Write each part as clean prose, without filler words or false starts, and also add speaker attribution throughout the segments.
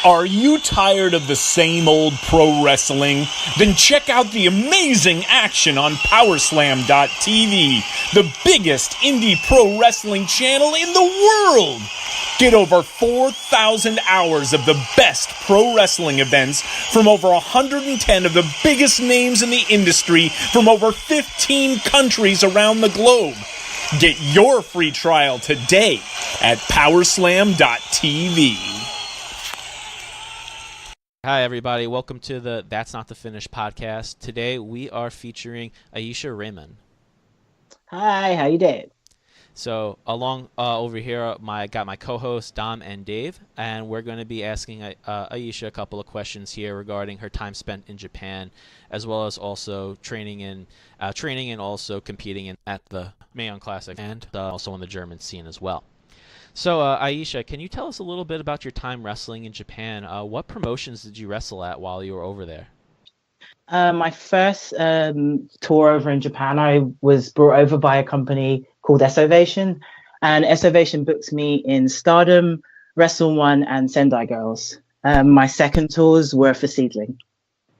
Speaker 1: Are you tired of the same old pro wrestling? Then check out the amazing action on Powerslam.tv, the biggest indie pro wrestling channel in the world. Get over 4,000 hours of the best pro wrestling events from over 110 of the biggest names in the industry from over 15 countries around the globe. Get your free trial today at Powerslam.tv.
Speaker 2: Hi, everybody. Welcome to the That's Not the Finish podcast. Today, we are featuring Ayesha Raymond.
Speaker 3: Hi, how you doing?
Speaker 2: So, along over here, I got my co-hosts, Dom and Dave, and we're going to be asking Ayesha a couple of questions here regarding her time spent in Japan, as well as also training and also competing at the Mae Young Classic, and also on the German scene as well. So, Ayesha, can you tell us a little bit about your time wrestling in Japan? What promotions did you wrestle at while you were over there?
Speaker 3: My first tour over in Japan, I was brought over by a company called Essovation, and Essovation booked me in Stardom, Wrestle One, and Sendai Girls. My second tours were for Seedling.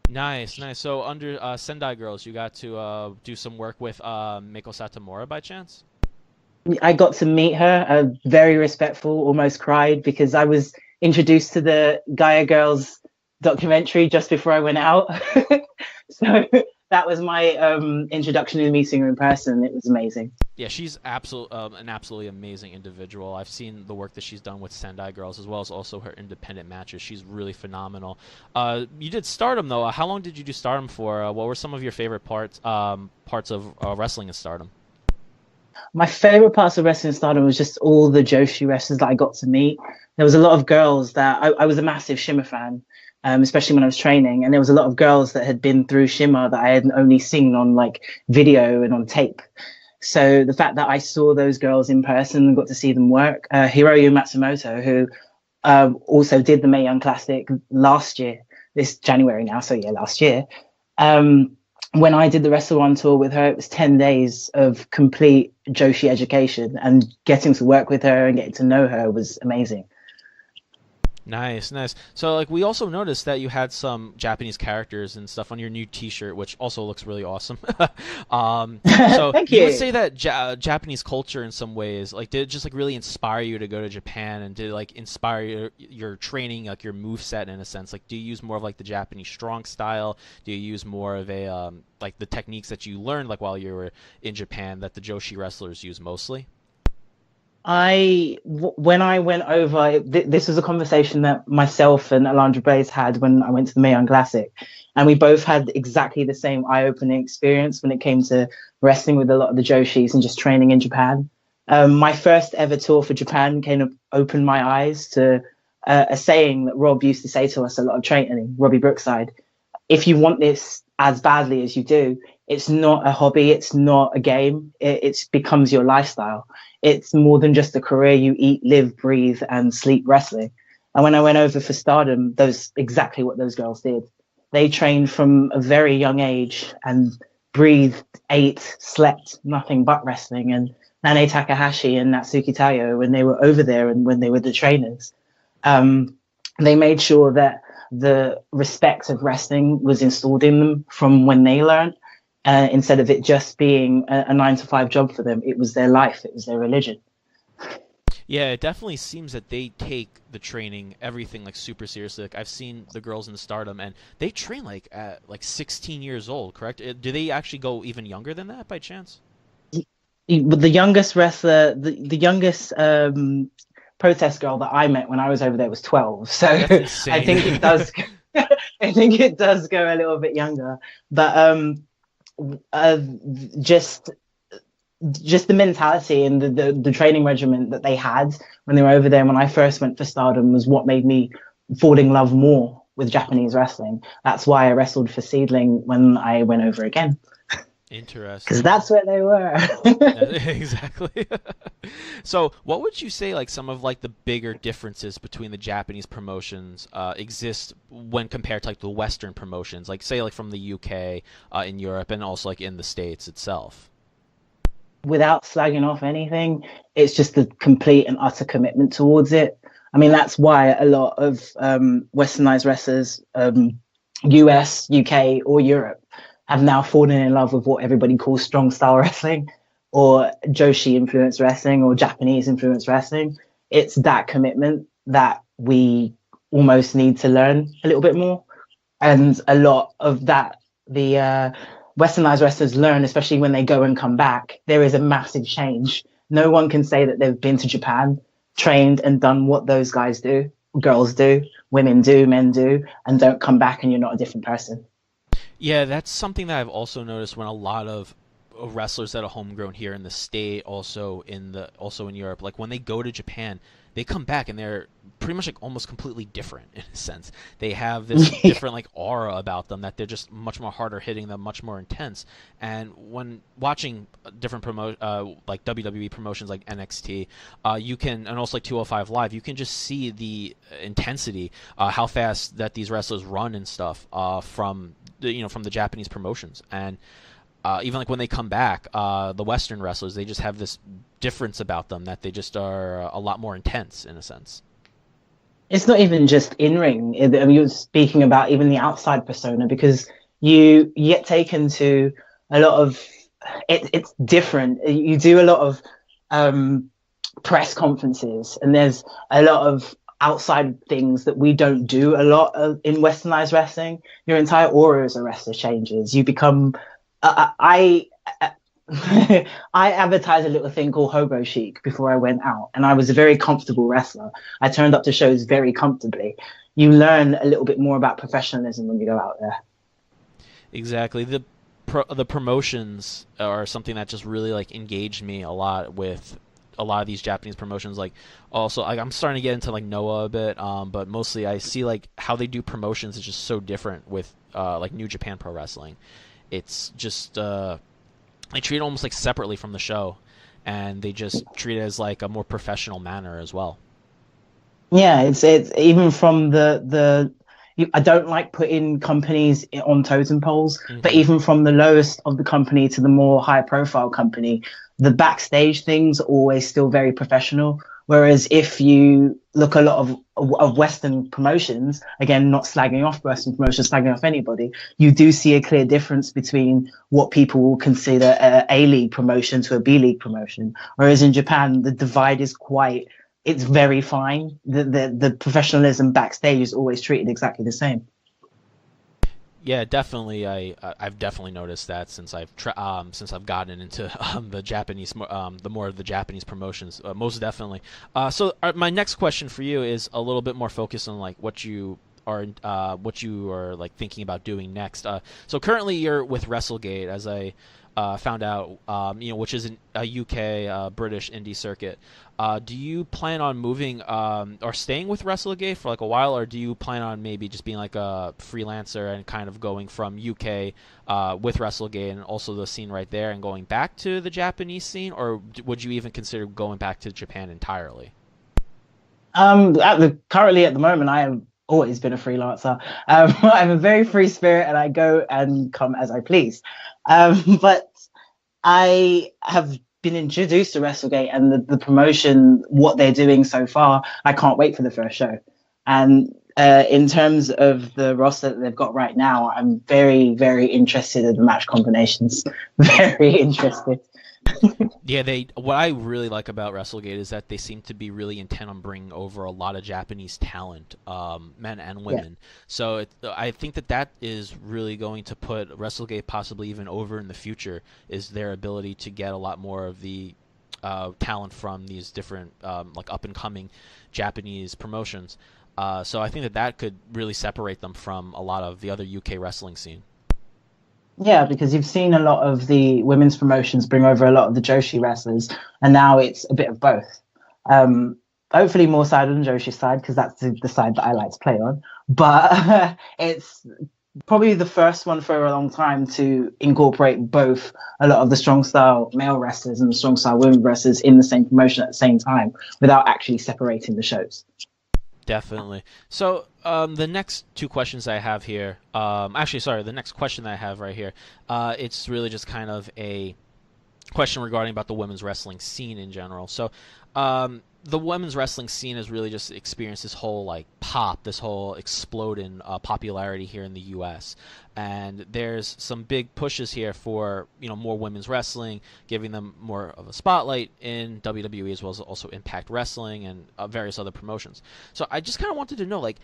Speaker 2: Nice. So, under Sendai Girls, you got to do some work with Meiko Satomura by chance?
Speaker 3: I got to meet her, very respectful, almost cried because I was introduced to the Gaia Girls documentary just before I went out. So that was my introduction to meeting her in person. It was amazing.
Speaker 2: Yeah, she's an absolutely amazing individual. I've seen the work that she's done with Sendai Girls as well as also her independent matches. She's really phenomenal. You did Stardom, though. How long did you do Stardom for? What were some of your favorite parts of wrestling in Stardom?
Speaker 3: My favorite parts of wrestling Stardom was just all the Joshi wrestlers that I got to meet. There was a lot of girls that I was a massive Shimmer fan, especially when I was training. And there was a lot of girls that had been through Shimmer that I had only seen on like video and on tape. So the fact that I saw those girls in person and got to see them work, Hiroyu Matsumoto, who also did the Mae Young Classic last year, this January now. So yeah, last year. When I did the Wrestle One tour with her, it was 10 days of complete Joshi education, and getting to work with her and getting to know her was amazing.
Speaker 2: Nice. So, like, we also noticed that you had some Japanese characters and stuff on your new T-shirt, which also looks really awesome. So,
Speaker 3: Thank
Speaker 2: you
Speaker 3: you.
Speaker 2: would say that Japanese culture, in some ways, like, did it just like really inspire you to go to Japan, and did it like inspire your training, like your moveset in a sense? Like, do you use more of like the Japanese strong style? Do you use more of a like the techniques that you learned like while you were in Japan that the Joshi wrestlers use mostly?
Speaker 3: When I went over, this was a conversation that myself and Alondra Blaze had when I went to the Mae Young Classic, and we both had exactly the same eye-opening experience when it came to wrestling with a lot of the Joshis and just training in Japan. My first ever tour for Japan kind of opened my eyes to a saying that Rob used to say to us a lot of training, Robbie Brookside: if you want this as badly as you do, it's not a hobby, it's not a game, it becomes your lifestyle. It's more than just a career. You eat, live, breathe, and sleep wrestling. And when I went over for Stardom, those exactly what those girls did. They trained from a very young age and breathed, ate, slept nothing but wrestling. And Nane Takahashi and Natsuki Tayo, when they were over there and when they were the trainers, they made sure that the respect of wrestling was installed in them from when they learned. Instead of it just being a 9-to-5 job for them, it was their life, it was their religion.
Speaker 2: Yeah, it definitely seems that they take the training, everything, like super seriously. Like, I've seen the girls in Stardom, and they train like at like 16 years old, correct? Do they actually go even younger than that by chance?
Speaker 3: The youngest wrestler, the youngest protest girl that I met when I was over there was 12. So I think it does. I think it does go a little bit younger, but just the mentality and the training regimen that they had when they were over there when I first went for Stardom was what made me fall in love more with Japanese wrestling. That's why I wrestled for Seedling when I went over again.
Speaker 2: Interesting.
Speaker 3: Because that's where they were.
Speaker 2: Exactly. So what would you say like some of like the bigger differences between the Japanese promotions exist when compared to like the Western promotions, like say like from the UK, in Europe, and also like in the States itself?
Speaker 3: Without slagging off anything, it's just the complete and utter commitment towards it. I mean, that's why a lot of westernized wrestlers, US, UK, or Europe, have now fallen in love with what everybody calls strong style wrestling, or Joshi influenced wrestling, or Japanese influenced wrestling. It's that commitment that we almost need to learn a little bit more. And a lot of that, the westernized wrestlers learn, especially when they go and come back. There is a massive change. No one can say that they've been to Japan, trained and done what those guys do, girls do, women do, men do, and don't come back and you're not a different person.
Speaker 2: Yeah, that's something that I've also noticed when a lot of wrestlers that are homegrown here in the state, also in Europe, like when they go to Japan, they come back and they're pretty much like almost completely different in a sense. They have this different like aura about them that they're just much more harder hitting, them much more intense. And when watching different like WWE promotions like NXT, you can, and also like 205 Live, you can just see the intensity, how fast that these wrestlers run and stuff from the Japanese promotions. And even like when they come back, the Western wrestlers, they just have this difference about them that they just are a lot more intense in a sense.
Speaker 3: It's not even just in ring. I mean, you're speaking about even the outside persona, because you get taken to a lot of it's different. You do a lot of press conferences, and there's a lot of outside things that we don't do a lot of in westernized wrestling. Your entire aura as a wrestler changes. You become I advertised a little thing called Hobo Chic before I went out, and I was a very comfortable wrestler. I turned up to shows very comfortably. You learn a little bit more about professionalism when you go out there.
Speaker 2: Exactly. The promotions are something that just really like engaged me a lot with a lot of these Japanese promotions. Like also, like, I'm starting to get into like Noah a bit, but mostly I see like how they do promotions is just so different with like New Japan Pro Wrestling. It's just they treat it almost like separately from the show, and they just treat it as like a more professional manner as well.
Speaker 3: Yeah, it's even from I don't like putting companies on totem poles, but even from the lowest of the company to the more high profile company, the backstage things are always still very professional. Whereas if you look a lot of Western promotions, again, not slagging off Western promotions, slagging off anybody, you do see a clear difference between what people will consider a A-League promotion to a B-League promotion. Whereas in Japan, the divide is it's very fine. The professionalism backstage is always treated exactly the same.
Speaker 2: Yeah, definitely. I've definitely noticed that since I've gotten into the Japanese, the more of the Japanese promotions. Most definitely. So my next question for you is a little bit more focused on like what you are like thinking about doing next. So currently you're with WrestleGate, as I found out, which is a UK British indie circuit. Do you plan on moving or staying with WrestleGate for like a while, or do you plan on maybe just being like a freelancer and kind of going from UK with WrestleGate and also the scene right there and going back to the Japanese scene, or would you even consider going back to Japan entirely?
Speaker 3: Currently at the moment, I have always been a freelancer. I'm a very free spirit, and I go and come as I please. But I have been introduced to WrestleGate and the promotion, what they're doing so far. I can't wait for the first show. And in terms of the roster that they've got right now, I'm very, very interested in the match combinations. Very interested.
Speaker 2: Yeah, what I really like about WrestleGate is that they seem to be really intent on bringing over a lot of Japanese talent, men and women. Yeah. So I think that is really going to put WrestleGate possibly even over in the future, is their ability to get a lot more of the talent from these different like up-and-coming Japanese promotions. So I think that could really separate them from a lot of the other UK wrestling scene.
Speaker 3: Yeah, because you've seen a lot of the women's promotions bring over a lot of the Joshi wrestlers, and now it's a bit of both. Hopefully more side on the Joshi side, because that's the side that I like to play on. But it's probably the first one for a long time to incorporate both a lot of the strong style male wrestlers and the strong style women wrestlers in the same promotion at the same time without actually separating the shows.
Speaker 2: Definitely. So the next two questions I have here, the next question that I have right here, it's really just kind of a question regarding about the women's wrestling scene in general. So the women's wrestling scene has really just experienced this whole like pop, this whole explode in popularity here in the U.S. And there's some big pushes here for more women's wrestling, giving them more of a spotlight in WWE as well as also Impact Wrestling and various other promotions. So I just kind of wanted to know, like,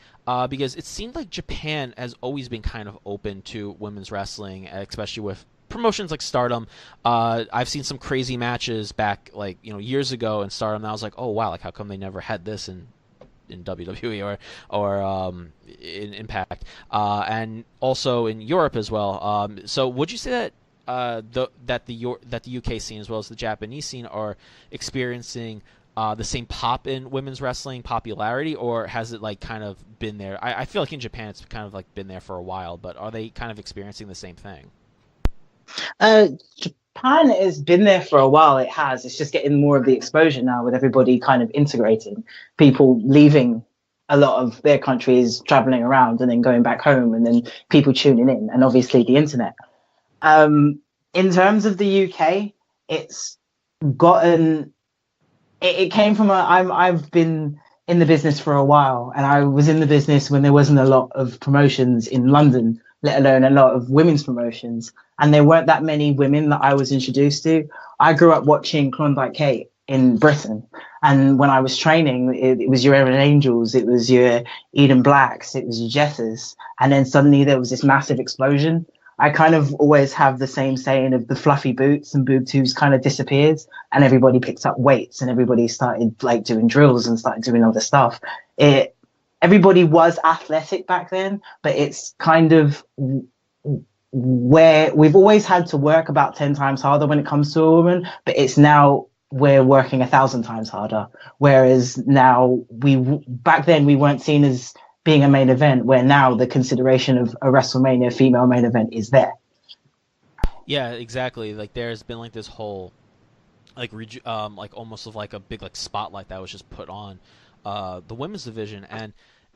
Speaker 2: because it seemed like Japan has always been kind of open to women's wrestling, especially with promotions like Stardom. I've seen some crazy matches back years ago in Stardom, and I was like, oh wow, like how come they never had this in WWE or in Impact, and also in Europe as well. So would you say that that the UK scene as well as the Japanese scene are experiencing the same pop in women's wrestling popularity, or has it like kind of been there? I feel like in Japan it's kind of like been there for a while, but are they kind of experiencing the same thing?
Speaker 3: Japan has been there for a while. It has. It's just getting more of the exposure now with everybody kind of integrating. People leaving a lot of their countries, traveling around, and then going back home, and then people tuning in, and obviously the internet. In terms of the UK, it's gotten. It came from I've been in the business for a while, and I was in the business when there wasn't a lot of promotions in London, let alone a lot of women's promotions. And there weren't that many women that I was introduced to. I grew up watching Klondike Kate in Britain. And when I was training, it was your Erin Angels, it was your Eden Blacks, it was your Jessers. And then suddenly there was this massive explosion. I kind of always have the same saying of the fluffy boots and boob tubes kind of disappeared, and everybody picked up weights and everybody started like doing drills and started doing other stuff. Everybody was athletic back then, but it's kind of where we've always had to work about 10 times harder when it comes to a woman, but it's now we're working 1,000 times harder. Whereas now back then we weren't seen as being a main event, where now the consideration of a WrestleMania female main event is there.
Speaker 2: Yeah, exactly. Like there's been like this whole like almost of like a big like spotlight that was just put on the women's division, and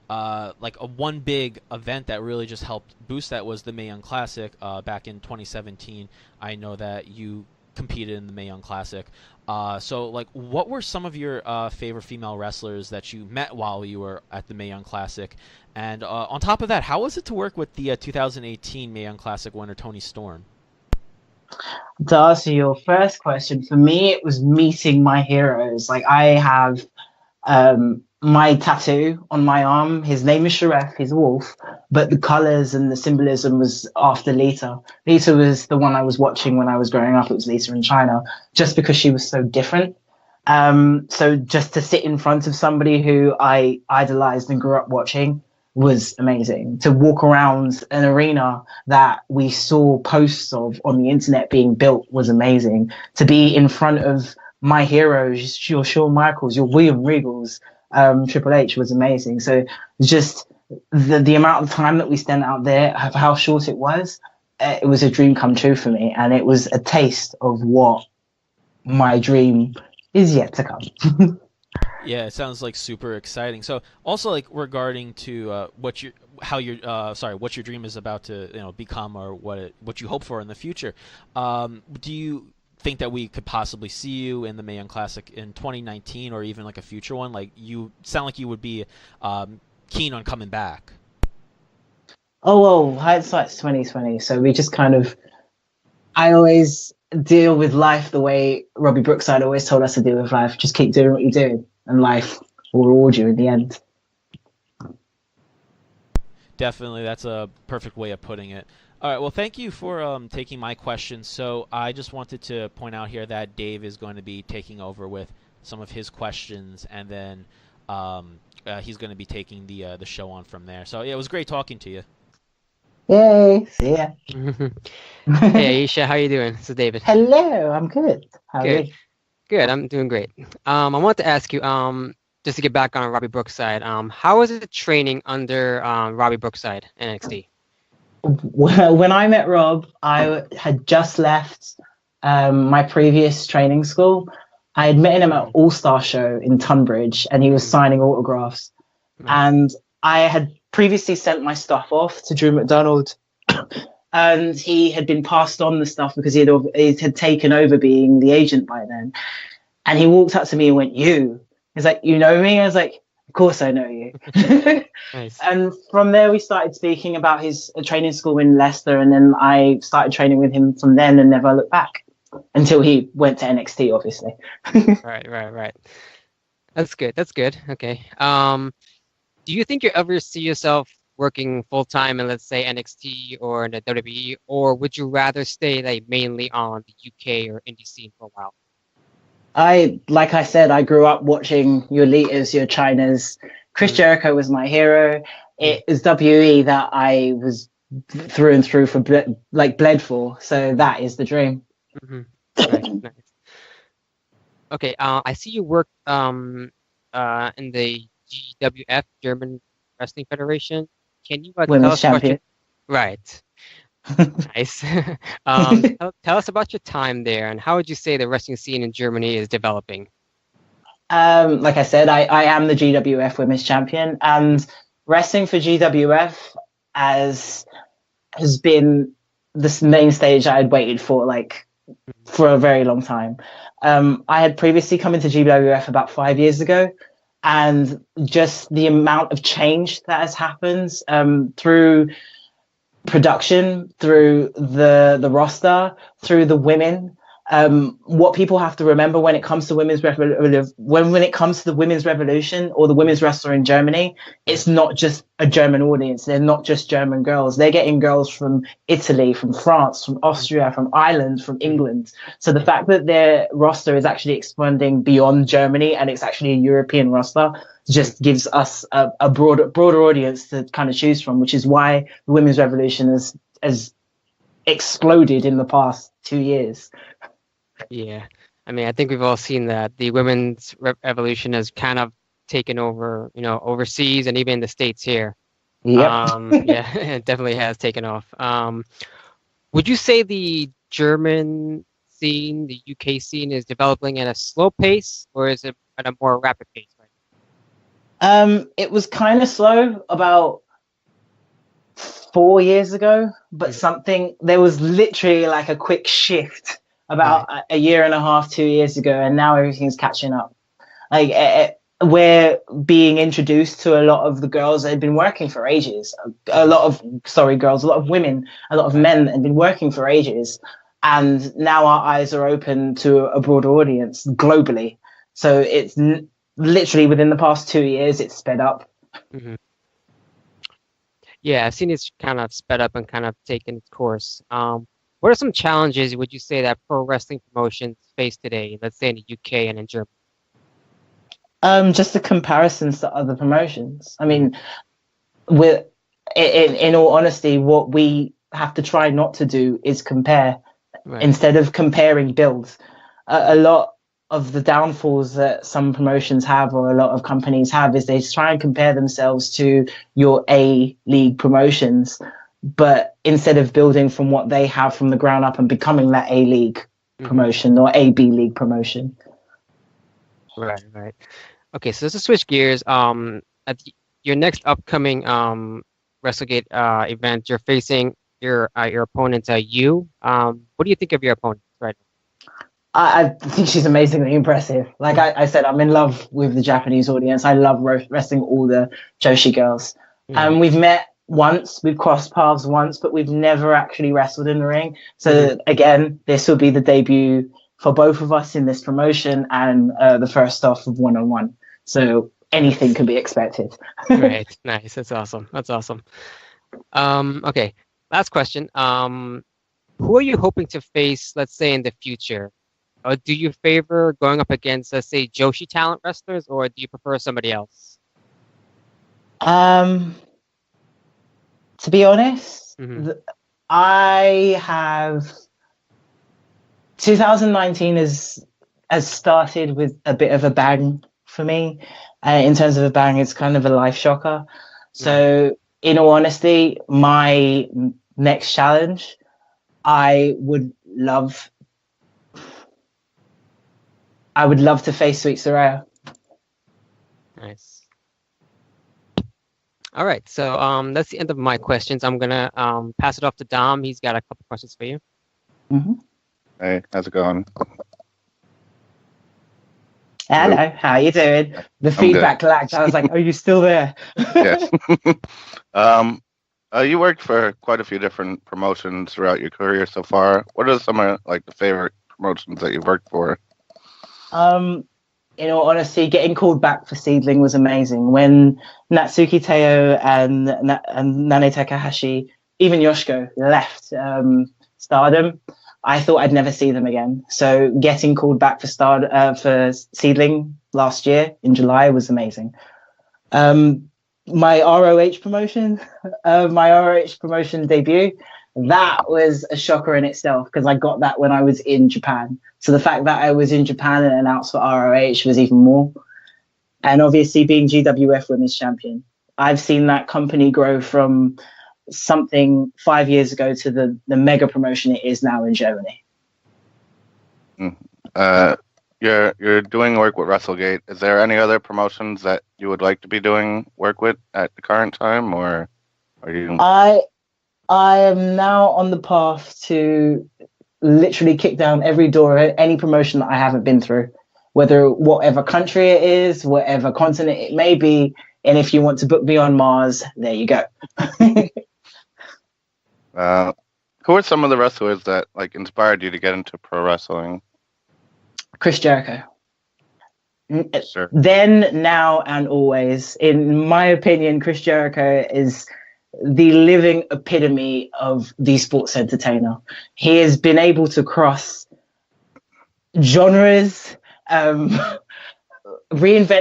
Speaker 2: like one big event that really just helped boost that was the Mae Young Classic back in 2017. I know that you competed in the Mae Young Classic. So like what were some of your favorite female wrestlers that you met while you were at the Mae Young Classic? And on top of that, how was it to work with the 2018 Mae Young Classic winner Toni Storm?
Speaker 3: To answer your first question, for me, it was meeting my heroes. Like I have my tattoo on my arm. His name is Sharef. He's a wolf, but the colors and the symbolism was after Lita. Lita was the one I was watching when I was growing up. It was Lita in China, just because she was so different. So just to sit in front of somebody who I idolized and grew up watching was amazing. To walk around an arena that we saw posts of on the internet being built was amazing. To be in front of my heroes, your Shawn Michaels, your William Regals, Triple H was amazing. So just the amount of time that we spent out there, of how short it was a dream come true for me. And it was a taste of what my dream is yet to come.
Speaker 2: Yeah, it sounds like super exciting. So also like regarding to what your dream is about to become, or what you hope for in the future. Do you think that we could possibly see you in the Mae Young Classic in 2019 or even like a future one? Like you sound like you would be keen on coming back.
Speaker 3: Oh, well, hindsight's 2020. So we just kind of, I always deal with life the way Robbie Brookside always told us to deal with life. Just keep doing what you're doing, and life will reward you in the end.
Speaker 2: Definitely, that's a perfect way of putting it. All right, well, thank you for taking my questions. So I just wanted to point out here that Dave is going to be taking over with some of his questions, and then he's going to be taking the show on from there. So yeah, it was great talking to you.
Speaker 3: Yay! See ya.
Speaker 4: Hey Ayesha, how you doing? This is David.
Speaker 3: Hello, I'm good. How are you?
Speaker 4: Good, I'm doing great. I want to ask you, just to get back on Robbie Brookside, how was it training under Robbie Brookside in NXT?
Speaker 3: Well, when I met Rob, I had just left my previous training school. I had met him at All Star Show in Tunbridge, and he was signing autographs. And I had previously sent my stuff off to Drew McDonald, and he had been passed on the stuff because he had taken over being the agent by then. And he walked up to me and went, "You He's like, you know me? I was like, of course I know you.
Speaker 4: Nice.
Speaker 3: And from there, we started speaking about his training school in Leicester. And then I started training with him from then and never looked back until he went to NXT, obviously.
Speaker 4: Right. That's good. That's good. Okay. Do you think you ever see yourself working full time in, let's say, NXT or in the WWE, or would you rather stay like mainly on the UK or indie scene for a while?
Speaker 3: Like I said, I grew up watching your Litas, your Chinas. Chris Jericho was my hero. It is WE that I was through and through for bled for. So that is the dream.
Speaker 4: Right, nice. Okay, I see you work in the GWF, German Wrestling Federation. Can you tell
Speaker 3: Women's
Speaker 4: us about your
Speaker 3: champion.
Speaker 4: right? Nice. Tell us about your time there, and how would you say the wrestling scene in Germany is developing?
Speaker 3: Like I said, I am the GWF Women's Champion, and wrestling for GWF has been this main stage I had waited for a very long time. I had previously come into GWF about 5 years ago, and just the amount of change that has happened through production, through the roster, through the women. What people have to remember when it comes to when it comes to the women's revolution or the women's wrestler in Germany, it's not just a German audience. They're not just German girls. They're getting girls from Italy, from France, from Austria, from Ireland, from England. So the fact that their roster is actually expanding beyond Germany and it's actually a European roster just gives us a broader audience to kind of choose from, which is why the women's revolution has exploded in the past 2 years.
Speaker 4: Yeah, I mean, I think we've all seen that the women's evolution has kind of taken over, overseas and even in the States here.
Speaker 3: Yep.
Speaker 4: Yeah, it definitely has taken off. Would you say the German scene, the UK scene, is developing at a slow pace, or is it at a more rapid pace right
Speaker 3: It was kind of slow about 4 years ago, but there was literally like a quick shift about a year and a half, 2 years ago, and now everything's catching up. We're being introduced to a lot of the girls that had been working for ages. A lot of women, a lot of men that had been working for ages. And now our eyes are open to a broader audience globally. So it's literally within the past 2 years, it's sped up.
Speaker 4: Mm-hmm. Yeah, I've seen it's kind of sped up and kind of taken its course. What are some challenges would you say that pro wrestling promotions face today, let's say in the UK and in Germany?
Speaker 3: Just the comparisons to other promotions. I mean, in all honesty, what we have to try not to do is compare. Instead of comparing builds. A lot of the downfalls that some promotions have or a lot of companies have is they try and compare themselves to your A league promotions, but instead of building from what they have from the ground up and becoming that A league promotion or A B league promotion.
Speaker 4: Right. Okay, so let's just switch gears. At your next upcoming WrestleGate event, you're facing your opponent, you. What do you think of your opponent right now?
Speaker 3: I think she's amazingly impressive. Like I said, I'm in love with the Japanese audience. I love wrestling all the Joshi girls. And we've met once, we've crossed paths once, but we've never actually wrestled in the ring. So again, this will be the debut for both of us in this promotion and the first off of one-on-one. So anything can be expected.
Speaker 4: Right, nice. That's awesome. Okay, last question. Who are you hoping to face, let's say, in the future? Or do you favor going up against, let's say, Joshi talent wrestlers, or do you prefer somebody else?
Speaker 3: To be honest, I have 2019 has started with a bit of a bang for me. In terms of a bang, it's kind of a life shocker. So, in all honesty, my next challenge, I would love to face Sweet Soraya.
Speaker 4: Nice. All right, so that's the end of my questions. I'm gonna pass it off to Dom. He's got a couple questions for you.
Speaker 5: Hey, how's it going?
Speaker 3: Hello, how you doing? The
Speaker 5: I'm
Speaker 3: feedback
Speaker 5: good.
Speaker 3: lagged. I was like, are you still there?
Speaker 5: Yes. You worked for quite a few different promotions throughout your career so far. What are some of like the favorite promotions that you've worked for?
Speaker 3: Um, in all honesty, getting called back for Seedling was amazing. When Natsuki Teo and Nane Takahashi, even Yoshiko left Stardom, I thought I'd never see them again. So getting called back for Seedling last year in July was amazing. My ROH promotion, my ROH promotion debut, that was a shocker in itself because I got that when I was in Japan. So the fact that I was in Japan and announced for ROH was even more. And obviously being GWF Women's Champion, I've seen that company grow from something 5 years ago to the mega promotion it is now in Germany.
Speaker 5: You're doing work with WrestleGate. Is there any other promotions that you would like to be doing work with at the current time, or are you?
Speaker 3: I am now on the path to literally kick down every door at any promotion that I haven't been through, whatever country it is, whatever continent it may be. And if you want to book me on Mars, there you go.
Speaker 5: Who are some of the wrestlers that like inspired you to get into pro wrestling?
Speaker 3: Chris Jericho.
Speaker 5: Sure.
Speaker 3: Then, now, and always. In my opinion, Chris Jericho is the living epitome of the sports entertainer. He has been able to cross genres, reinvent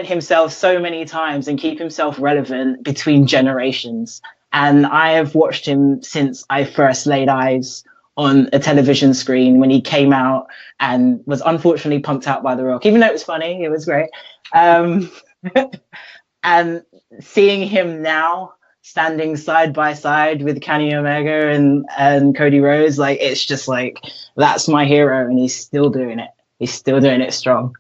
Speaker 3: himself so many times and keep himself relevant between generations. And I have watched him since I first laid eyes on a television screen when he came out and was unfortunately punked out by The Rock. Even though it was funny, it was great. And seeing him now standing side by side with Kenny Omega and Cody Rhodes, like, it's just like, that's my hero, and he's still doing it. He's still doing it strong.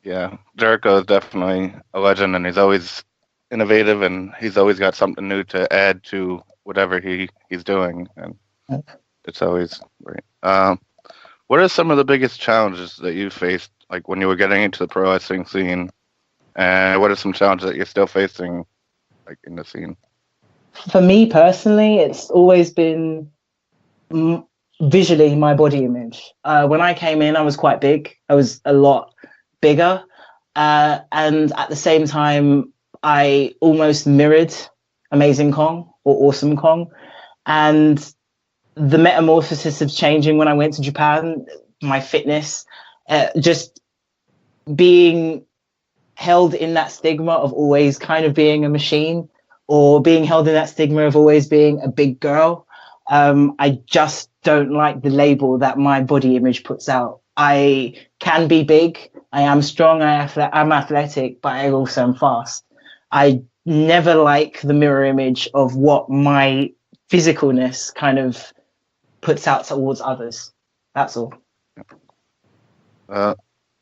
Speaker 5: Yeah, Jericho is definitely a legend, and he's always innovative, and he's always got something new to add to whatever he's doing, and it's always great. What are some of the biggest challenges that you faced, like when you were getting into the pro wrestling scene, and what are some challenges that you're still facing, like in the scene?
Speaker 3: For me personally, it's always been visually my body image. When I came in, I was quite big. I was a lot bigger, and at the same time, I almost mirrored Amazing Kong or Awesome Kong, and the metamorphosis of changing when I went to Japan, my fitness, just being held in that stigma of always kind of being a machine, or being held in that stigma of always being a big girl. I just don't like the label that my body image puts out. I can be big, I am strong, I'm athletic, but I also am fast. I never like the mirror image of what my physicalness kind of puts out towards others. That's all.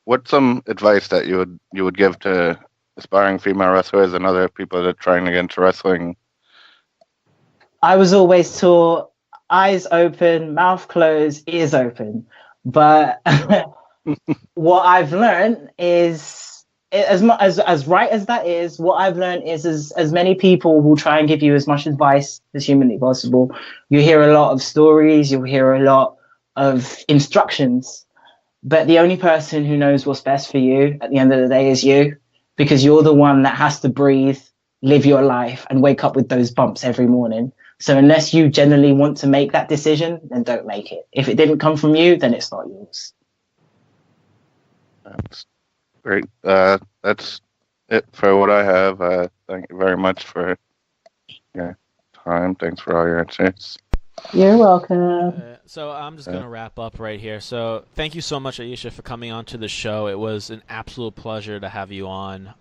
Speaker 5: What's some advice that you would give to aspiring female wrestlers and other people that are trying to get into wrestling?
Speaker 3: I was always taught eyes open, mouth closed, ears open. But what I've learned is, as right as that is, what I've learned is as many people will try and give you as much advice as humanly possible. You hear a lot of stories, you'll hear a lot of instructions, but the only person who knows what's best for you at the end of the day is you, because you're the one that has to breathe, live your life, and wake up with those bumps every morning. So unless you genuinely want to make that decision, then don't make it. If it didn't come from you, then it's not yours.
Speaker 5: That's great. That's it for what I have. Thank you very much for your time. Thanks for all your answers.
Speaker 3: You're welcome.
Speaker 2: So I'm just going to wrap up right here. So thank you so much, Ayesha, for coming on to the show. It was an absolute pleasure to have you on.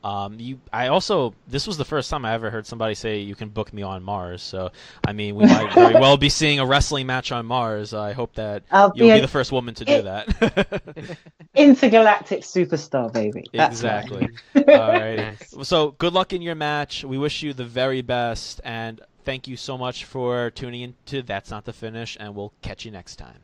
Speaker 2: This was the first time I ever heard somebody say you can book me on Mars. So, I mean, we might very well be seeing a wrestling match on Mars. I hope that you'll be the first woman to do that.
Speaker 3: Intergalactic superstar, baby. That's
Speaker 2: exactly.
Speaker 3: Right.
Speaker 2: All right. So good luck in your match. We wish you the very best, and thank you so much for tuning in to That's Not the Finish, and we'll catch you next time.